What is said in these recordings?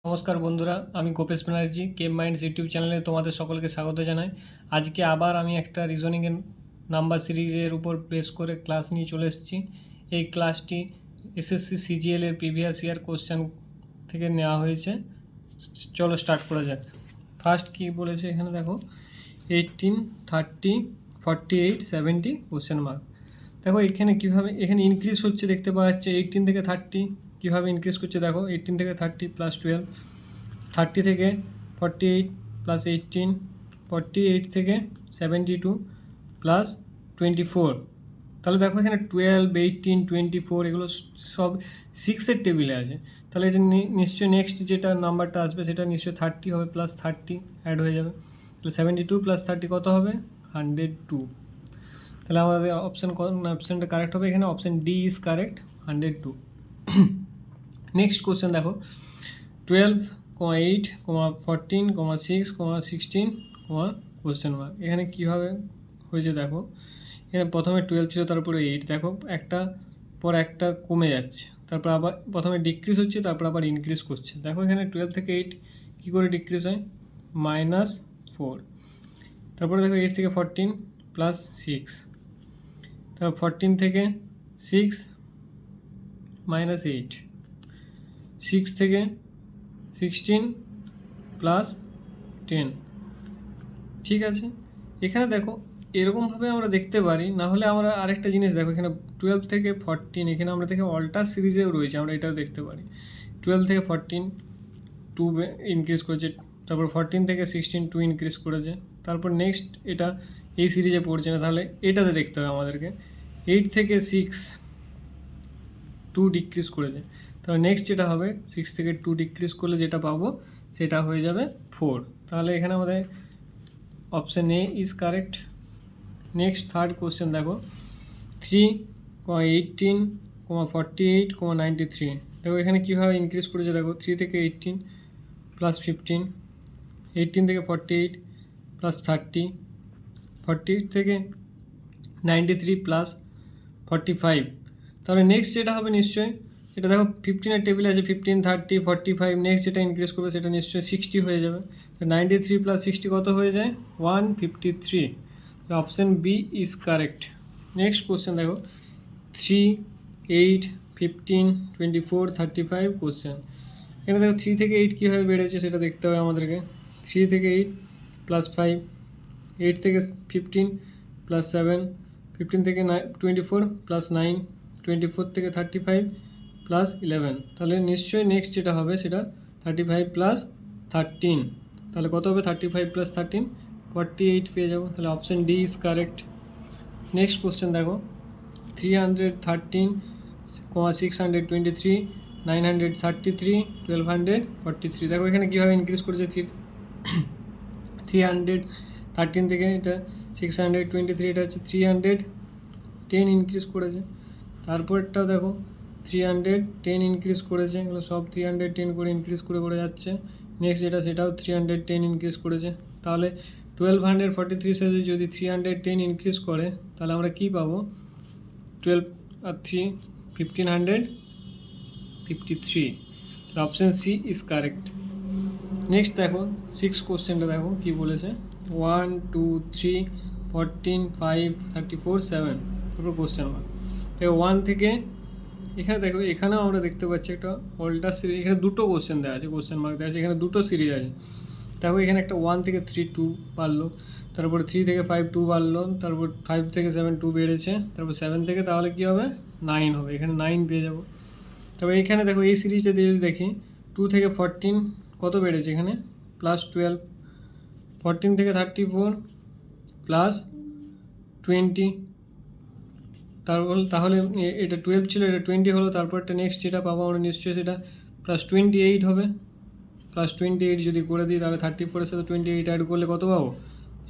নমস্কার বন্ধুরা, আমি গোপেশ ব্যানার্জি কেম মাইন্ডস ইউটিউব চ্যানেলে তোমাদের সকলকে স্বাগত জানাই। আজকে আবার আমি একটা রিজনিংয়ের নাম্বার সিরিজের উপর বেস করে ক্লাস নিয়ে চলে এসেছি। এই ক্লাসটি এসএসসি সিজিএল এর প্রিভিয়াস ইয়ার কোশ্চেন থেকে নেওয়া হয়েছে। চলো স্টার্ট করা যাক। ফার্স্ট কি বলেছে এখানে দেখো, 18, 30, 48, 70 কোশ্চেন মার্ক। দেখো এখানে কীভাবে এখানে ইনক্রিজ হচ্ছে দেখতে পাওয়া যাচ্ছে। 18 থেকে 30 কীভাবে ইনক্রিজ করছে দেখো, 18 থেকে 30 প্লাস 12, 30 থেকে 48 প্লাস 18, 48 থেকে 72 প্লাস 24। তাহলে দেখো এখানে 12, 18, 24 এগুলো সব 6-এর টেবিলে আছে। তাহলে এটা নিশ্চয়ই নেক্সট যেটা নাম্বারটা আসবে সেটা নিশ্চয়ই 30 হবে, প্লাস 30 অ্যাড হয়ে যাবে। তাহলে 72 প্লাস 30 কত হবে? 102। তাহলে আমাদের অপশানটা কারেক্ট হবে এখানে, option D is correct, 102। Next question দেখো, 12, 8, 14, 6, 16, কোশ্চেন মার্ক। এখানে কীভাবে হয়েছে দেখো, এখানে প্রথমে 12 ছিল, তারপরে 8, দেখো একটা পর একটা কমে যাচ্ছে, তারপর আবার প্রথমে ডিক্রিজ হচ্ছে, তারপর আবার ইনক্রিজ করছে। দেখো এখানে 12 থেকে 8 কী করে ডিক্রিজ হয়? -4। তারপরে দেখো 8 থেকে 14 প্লাস 6, তারপর 14 থেকে 6 -8, 6 থেকে 16 প্লাস 10। ঠিক আছে, এখানে দেখো এরকমভাবে আমরা দেখতে পারি। না হলে আমরা আরেকটা জিনিস দেখো, এখানে 12 থেকে 14 এখানে আমরা দেখে অল্টার সিরিজেও রয়েছে, আমরা এটাও দেখতে পারি। 12 থেকে 14 2 ইনক্রিজ করেছে, তারপর 14 থেকে 16 2 ইনক্রিজ করেছে, তারপর নেক্সট এটা এই সিরিজে পড়ছে না, তাহলে এটাতে দেখতে হবে আমাদেরকে। 8 থেকে 6 2 ডিক্রিজ করেছে, তাহলে নেক্সট যেটা হবে 6 থেকে 2 ডিক্রিজ করলে যেটা পাবো সেটা হয়ে যাবে 4। তাহলে এখানে আমাদের option A is correct. Next third question দেখো, 3, 18, 48, 93। দেখো এখানে কীভাবে ইনক্রিজ করেছে দেখো, 3 থেকে 18 প্লাস 15, 18 থেকে 48 প্লাস 30, 40 থেকে 93 প্লাস 45। তাহলে নেক্সট যেটা হবে নিশ্চয়ই এটা দেখো 15-এর টেবিলে আছে, 15, 30, 45, নেক্সট যেটা ইনক্রিজ করবে সেটা নিশ্চয়ই 60 হয়ে যাবে। 93 প্লাস 60 কত হয়ে যায়? 153। Option B is correct. Next question দেখো, 3, 8, 15, 24, 35 কোশ্চেন। এখানে দেখো 3 থেকে 8 কীভাবে বেড়েছে সেটা দেখতে হবে আমাদেরকে। 3 থেকে 8 প্লাস 5, 8 থেকে 15 প্লাস 7, 15 থেকে 24 প্লাস 9, 24 থেকে 35 প্লাস 11। তাহলে নিশ্চয়ই নেক্সট যেটা হবে সেটা 35 প্লাস 13। তাহলে কত হবে? 35 প্লাস 13 48 পেয়ে যাবো। তাহলে option D is correct. Next question দেখো, 313, 623, 933, 1243। দেখো এখানে কীভাবে ইনক্রিজ করেছে, 313 থেকে এটা 623, এটা হচ্ছে 310 ইনক্রিজ করেছে। তারপরটাও দেখো 310 ইনক্রিজ করেছে, এগুলো সব 310 করে ইনক্রিজ করে করে যাচ্ছে। নেক্সট যেটা সেটাও 310 ইনক্রিজ করেছে। তাহলে 1243 সাথে যদি 310 ইনক্রিজ করে তাহলে আমরা কী পাবো? 12 আর 3 1553। Option C is correct. Next দেখো 6 কোশ্চেনটা দেখো কী বলেছে, 1, 2, 3, 14, 5, 34, 7। তারপর কোশ্চেন মার্ক। দেখো 1 থেকে এখানে দেখো, এখানেও আমরা দেখতে পাচ্ছি একটা অল্টার সিরিজ। এখানে দুটো কোশ্চেন দেওয়া আছে, কোশ্চেন মার্ক দেওয়া আছে, এখানে দুটো সিরিজ আছে। দেখো এখানে একটা 1 থেকে 3 2 বাড়লো, তারপরে 3 থেকে 5 2 বাড়লো, তারপর 5 থেকে 7 2 বেড়েছে, তারপর 7 থেকে তাহলে কী হবে? 9 হবে, এখানে 9 পেয়ে যাবো। তবে এখানে দেখো এই সিরিজটা দিয়ে যদি দেখি, 2 থেকে 14 কত বেড়েছে এখানে? প্লাস 12, 14 থেকে 34 প্লাস 20। তাহলে এটা 12 ছিল, এটা 20 হলো, তারপরটা নেক্সট যেটা পাবো আমরা নিশ্চয়ই সেটা প্লাস 28 হবে। প্লাস 28 যদি করে দিই তাহলে 34-এর সাথে 28 অ্যাড করলে কত পাবো?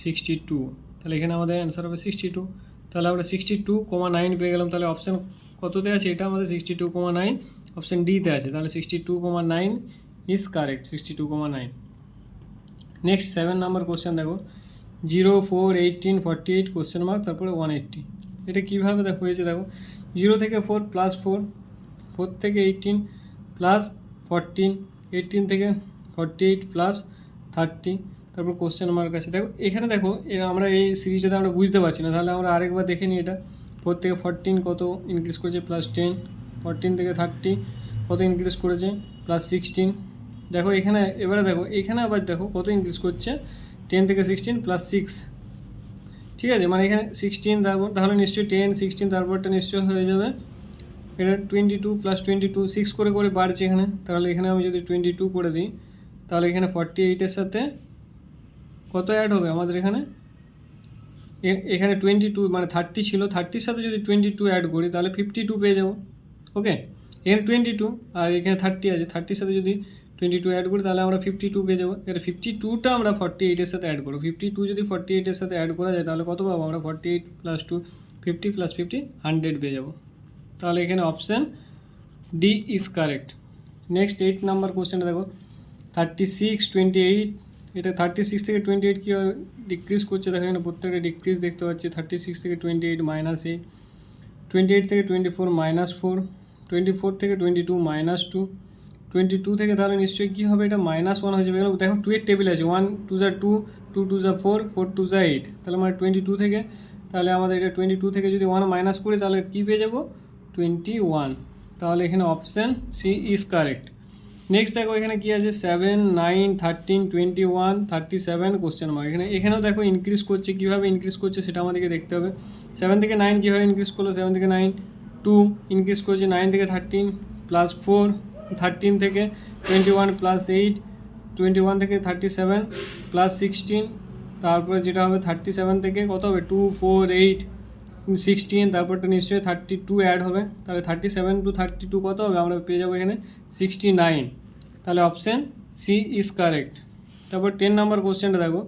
62। তাহলে এখানে আমাদের অ্যান্সার হবে 62। তাহলে আমরা 62,9 পেয়ে গেলাম। তাহলে অপশান কততে আছে? এটা আমাদের 62,9 অপশান ডিতে আছে। তাহলে 62,9 is correct, 62,9। Next 7 number question দেখো, 0, 4, 18, 48 কোশ্চেন মার্ক, তারপরে 180। এটা কীভাবে দেখো হয়েছে দেখো, 0 থেকে 4 প্লাস 4, 4 থেকে 18 প্লাস 14, 18 থেকে 48 প্লাস 30, তারপর কোশ্চেন আমার কাছে দেখো এখানে দেখো আমরা এই সিরিজটাতে আমরা বুঝতে পারছি না, তাহলে আমরা আরেকবার দেখে নিই। এটা 4 থেকে 14 কত ইনক্রিজ করেছে প্লাস 10, 14 থেকে 30 কত ইনক্রিজ করেছে প্লাস 16। দেখো এখানে এবারে দেখো এখানে আবার দেখো কত ইনক্রিজ করছে 10 থেকে 16 প্লাস 6, ঠিক আছে, মানে এখানে 16 তারপর তাহলে নিশ্চয়ই 10 16 তারপরটা নিশ্চয়ই হয়ে যাবে এটা 22 প্লাস 22 6 করে করে বাড়ছে এখানে, তাহলে এখানে আমি যদি 22 করে দিই তাহলে এখানে 48-এর সাথে কত অ্যাড হবে আমাদের এখানে, এখানে 22 মানে 30 ছিল, 30-র সাথে যদি 22 অ্যাড করি তাহলে 52 পেয়ে যাবো। ওকে, এখানে 22 আর এখানে 30 আছে, 30-র সাথে যদি 22 অ্যাড করি তাহলে আমরা 52 পেয়ে যাবো। এর 52টা আমরা 48-এর সাথে অ্যাড করবো, 52 যদি 48-এর সাথে অ্যাড করা যায় তাহলে কত পাবো আমরা 48 প্লাস 2 50 প্লাস 50 100 পেয়ে যাবো। তাহলে এখানে option D is correct. Next 8 number কোশ্চেনটা দেখো 36 28, এটা 36 থেকে 28 কীভাবে ডিক্রিজ করছে দেখো এখানে প্রত্যেকটা ডিক্রিজ দেখতে পাচ্ছি। 36 থেকে 28 -8, 28 থেকে 24 -4, 24 থেকে 22 -2, 22 থেকে তাহলে নিশ্চয়ই কী হবে এটা -1 হয়ে যাবে। এখানে দেখো 2 এর টেবিল আছে 1 2 যা 2, 2 2 যা 4, 4 2 যা 8, তাহলে মানে 22 থেকে তাহলে আমাদের এটা 22 থেকে যদি 1 মাইনাস করি তাহলে কী পেয়ে যাবো 21, তাহলে এখানে option C is correct. Next দেখো এখানে কী আছে 7 9 13 21 37 কোশ্চেন মার্ক। এখানেও দেখো ইনক্রিজ করছে, কীভাবে ইনক্রিজ করছে সেটা আমাদেরকে দেখতে হবে। 7 থেকে 9 কীভাবে ইনক্রিজ করলো, 7 থেকে 9 2 ইনক্রিজ করছে, 9 থেকে 13 প্লাস 4, 13 থেকে 21 প্লাস 8, 21 থেকে 37 প্লাস 16, তারপরে যেটা হবে 37 থেকে কত হবে 2 4 8 16, তারপরটা নিশ্চয়ই 32 অ্যাড হবে, তাহলে 37 to 32 কত হবে আমরা পেয়ে যাবো এখানে 69, তাহলে অপশান সি ইজ কারেক্ট। তারপর 10 নাম্বার কোশ্চেনটা দেখো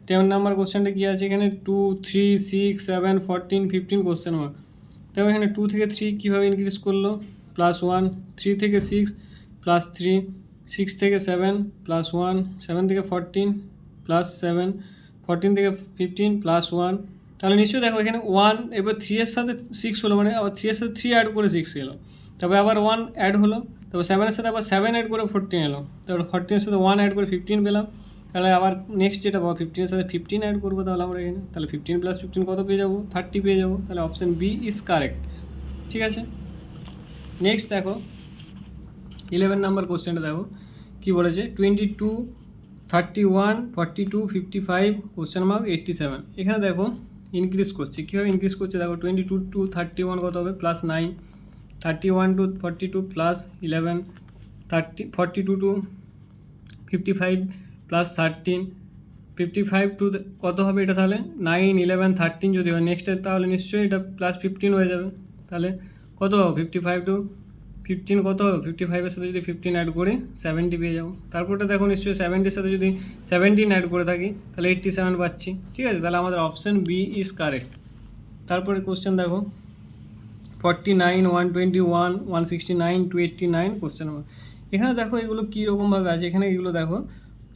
10 নাম্বার কোশ্চেনটা কী আছে এখানে 2 3 6 7 14 15 কোশ্চেন মার্ক। দেখো এখানে 2 থেকে 3 কীভাবে ইনক্রিজ করলো প্লাস 1, 3 থেকে 6 প্লাস 3, 6 থেকে 7 প্লাস 1, 7 থেকে 14 প্লাস 7, 14 থেকে 15 প্লাস 1, তাহলে নিশ্চয়ই দেখো এখানে 1 এবার 3 এর সাথে 6 হলো, মানে আবার 3 এর সাথে 3 অ্যাড করে 6 এলো, তারপরে আবার 1 অ্যাড হলো, তারপর 7 এর সাথে আবার 7 অ্যাড করে 14 এলো, তারপর 14 এর সাথে 1 অ্যাড করে 15 পেলাম, তাহলে আবার নেক্সট যেটা পাবো 15 এর সাথে 15 অ্যাড করবো তাহলে আমরা এখানে, তাহলে 15 প্লাস 15 কত পেয়ে যাবো 30 পেয়ে যাবো, তাহলে অপশান বি ইজ কারেক্ট। ঠিক আছে, নেক্সট দেখো 11 নাম্বার কোশ্চেনটা দেখো কী বলেছে 22 31 42 55 কোশ্চেন মার্ক 87। এখানে দেখো ইনক্রিজ করছে, কীভাবে ইনক্রিজ করছে দেখো 22 to 31 কত হবে plus 9, 31 to 42 plus 11, 42 to 55 plus 13, 55 to কত হবে এটা তাহলে 9 11 13 যদি হয় নেক্সটে তাহলে নিশ্চয়ই এটা প্লাস 15 হয়ে যাবে, তাহলে কত হবে 55 টু 15 কত হবে 55-এর সাথে যদি 15 অ্যাড করি 70 পেয়ে যাবো, তারপরটা দেখো নিশ্চয়ই 70-এর সাথে যদি 17 অ্যাড করে থাকি তাহলে 87 পাচ্ছি। ঠিক আছে, তাহলে আমাদের অপশান বি ইজ কারেক্ট। তারপরে কোশ্চেন দেখো 49 121 169 289 কোশ্চেন নাম্বার। এখানে দেখো এগুলো কীরকমভাবে আছে, এখানে এগুলো দেখো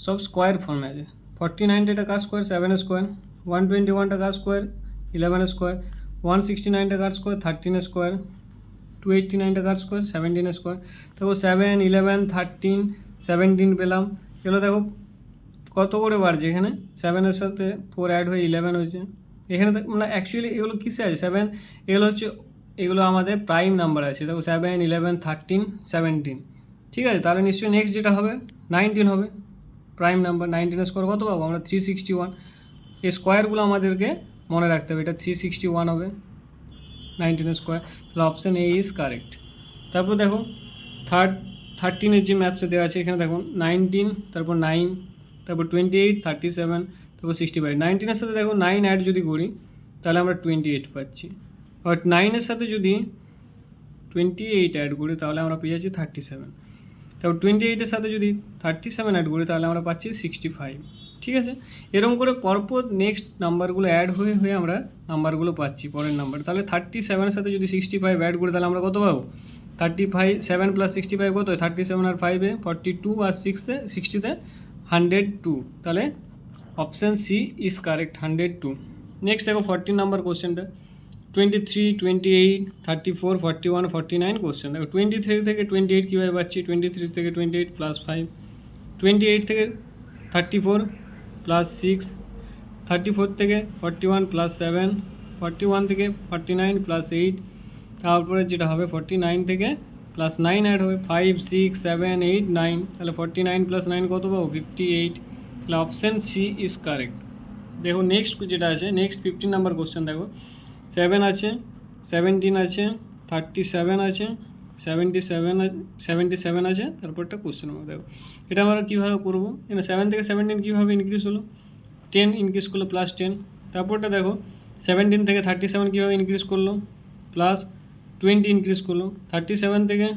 সব স্কোয়ার ফর্মে আছে। 49টা কার স্কোয়ার 7 স্কোয়ার, 121টা কার স্কোয়ার 11 স্কোয়ার, 169টা কার স্কোয়ার 13 স্কোয়ার, 289টা কার স্কোয়ার 17 স্কোয়ার। দেখো 7 11 13 17 পেলাম, এগুলো দেখো কত করে বাড়ছে, এখানে 7-এর সাথে 4 অ্যাড হয়ে 11 হয়েছে। এখানে মানে অ্যাকচুয়ালি এগুলো কিসে আছে 7, এগুলো হচ্ছে এগুলো আমাদের প্রাইম নাম্বার আছে। দেখো 7 11 13 17, ঠিক আছে, তাহলে নিশ্চয়ই নেক্সট যেটা হবে 19 হবে প্রাইম নাম্বার। 19-এর স্কোয়ার কত পাবো আমরা 361, এই স্কোয়ারগুলো আমাদেরকে মনে রাখতে হবে, এটা 361 হবে 19-এর স্কোয়ার, তাহলে অপশান এ ইজ কারেক্ট। তারপর দেখো 13-এর যে ম্যাথসটা দেওয়া আছে এখানে দেখো 19 তারপর 9 তারপর 28 37 তারপর 65, 19-এর সাথে দেখো 9 অ্যাড যদি করি তাহলে আমরা 28 পাচ্ছি, বাট 9-এর সাথে যদি 28 অ্যাড করি তাহলে আমরা পেয়ে যাচ্ছি 37, তারপর 28-এর সাথে যদি 37 অ্যাড করি তাহলে আমরা পাচ্ছি 65। ঠিক আছে, এরকম করে পরপর নেক্সট নাম্বারগুলো অ্যাড হয়ে হয়ে আমরা নাম্বারগুলো পাচ্ছি পরের নাম্বার। তাহলে 37-এর সাথে যদি 65 অ্যাড করি তাহলে আমরা কত পাবো 35, 7 প্লাস 65 কত 37 আর 5-এ 42 আর 6-এ 60-তে 102, তাহলে option C is correct 102। Next দেখো 14 নাম্বার কোশ্চেনটা 23, 28, 34, 41, 49 কোশ্চেন। দেখো 23 থেকে 28 কীভাবে পাচ্ছি, 23 থেকে 28 প্লাস 5, 28 থেকে 34 প্লাস 6, 34 থেকে 41 প্লাস 7, 41 থেকে 49 প্লাস 8, তারপরে যেটা হবে 49 থেকে প্লাস 9 অ্যাড হবে 5, 6, 7, 8, 9, তাহলে 49 প্লাস 9 কত পাবো 58। তাহলে অপশান সি ইজ কারেক্ট। দেখো নেক্সট যেটা আছে, নেক্সট 15 নাম্বার কোশ্চেন দেখো, 7 আছে, 17 আছে, 37 আছে, 77 আছে, তারপরটা কোশ্চেন নাম্বার দেখো। এটা আমরা কীভাবে করবো, এখানে 7 থেকে 17 কীভাবে ইনক্রিজ হলো, 10 ইনক্রিজ করলো প্লাস 10। তারপরটা দেখো 17 থেকে 37 কীভাবে ইনক্রিজ করলো, প্লাস 20 ইনক্রিজ করলো। 37 থেকে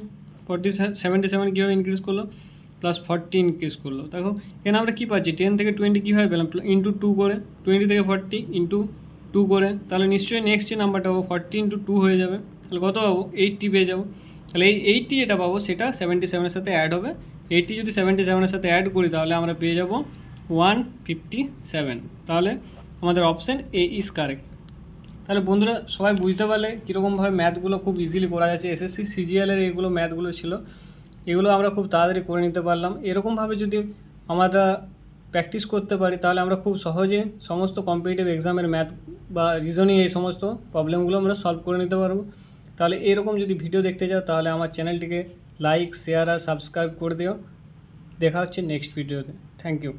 77 কীভাবে ইনক্রিজ করলো, প্লাস 40 ইনক্রিজ করলো। দেখো এখানে আমরা কী পাচ্ছি, 10 থেকে 20 কীভাবে পেলাম, ইন্টু 2 করে, 20 থেকে 40 ইন্টু 2 করে, তাহলে নিশ্চয়ই নেক্সট যে নাম্বারটা পাবো 40 ইন্টু 2 হয়ে যাবে, তাহলে কত পাবো 80 পেয়ে যাবো। তাহলে এই 80 যেটা পাবো সেটা 77-এর সাথে অ্যাড হবে, 80 যদি 77-এর সাথে অ্যাড করি তাহলে আমরা পেয়ে যাবো 157। তাহলে আমাদের অপশান এ ইজ কারেক্ট। তাহলে বন্ধুরা সবাই বুঝতে পারলে কীরকমভাবে ম্যাথগুলো খুব ইজিলি করা যাচ্ছে। এসএসসি সিজিএলের এগুলো ম্যাথগুলো ছিল, এগুলো আমরা খুব তাড়াতাড়ি করে নিতে পারলাম। এরকমভাবে যদি আমরা প্র্যাকটিস করতে পারি তাহলে আমরা খুব সহজে সমস্ত কম্পিটিটিভ এক্সামের ম্যাথ বা রিজনিং এই সমস্ত প্রবলেমগুলো আমরা সলভ করে নিতে পারবো। তাহলে এরকম যদি ভিডিও দেখতে চাও তাহলে আমার চ্যানেলটিকে লাইক, শেয়ার আর সাবস্ক্রাইব করে দিও। দেখা হচ্ছে নেক্সট ভিডিওতে। Thank you.